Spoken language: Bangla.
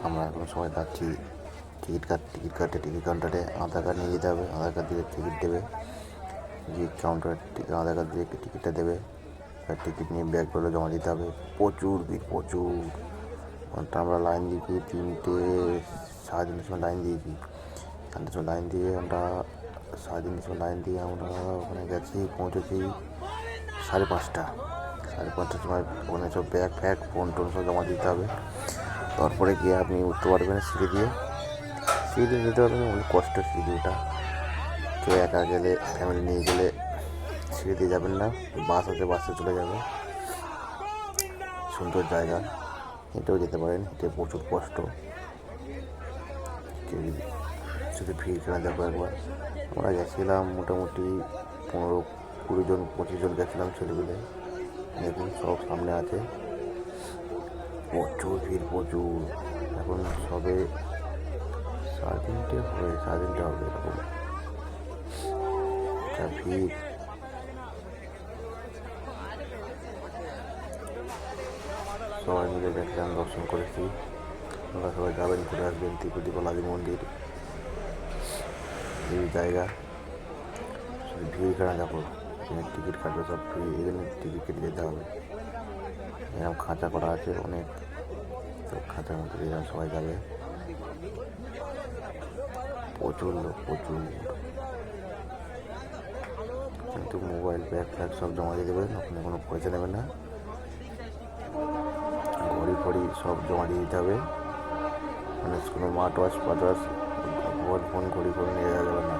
আমরা এখন সবাই যাচ্ছি টিকিট কাউন্টারে আধার কার্ড নিয়ে যেতে হবে। আধার কার্ড দিয়ে টিকিট দেবে, টিকিট কাউন্টারে আধার কার্ড দিয়ে টিকিটটা দেবে, টিকিট নিয়ে ব্যাগগুলো জমা দিতে হবে। প্রচুর ভিড়, প্রচুর। আমরা লাইন দিয়েছি 3:30 সময় লাইন দিয়েছি। 3:30 সময় লাইন দিয়ে আমরা 3:30 সময় লাইন দিয়ে আমরা ওখানে পৌঁছেছি 5:30 সময়। ওখানে সব ব্যাগ ফ্যাগ ফোন টোন সব জমা দিতে হবে। তারপরে গিয়ে আপনি উঠতে পারবেন সিঁড়ি দিয়ে নিতে পারবেন। অনেক কষ্ট সিঁড়ি ওঠা। কেউ একা গেলে, ফ্যামিলি নিয়ে গেলে সিঁড়ি দিয়ে যাবেন না। বাস আছে, বাসে চলে যাবে। সুন্দর জায়গা, হেঁটেও যেতে পারেন। হেঁটে প্রচুর কষ্ট। শুধু ভিড় কেনা দেখো একবার। আমরা গেছিলাম মোটামুটি 15-20 জন গেছিলাম ছেলেগুলো। দেখুন সব সামনে আছে। প্রচুর ভিড়, প্রচুর। এখন সবে 3:30 হবে এরকম ভিড়। সবাই মিলে দেখলাম, দর্শন করেছি। আমরা সবাই যাবেন, ঘুরে আসবেন তিরুপতি বালাজি মন্দির। এই জায়গা শুধু ভিড় কেনা দেখো। এখানে টিকিট কাটবে, সব ফ্রি। এখানে টিকিট কেটে যেতে হবে। এরকম খাঁচা করা আছে অনেক, সব খাঁচার মধ্যে দিয়ে সবাই যাবে। প্রচুর লোক, প্রচুর। কিন্তু মোবাইল ব্যাগ ফ্যাগ সব জমা দিয়ে দেবেন, ওখানে কোনো পয়সা নেবেন না। ঘড়ি ফড়ি সব জমা দিয়ে দিতে হবে। মানে কোনো স্মার্ট ওয়াচ মোবাইল ফোন ঘড়ি নিয়ে যাওয়া যাবে না।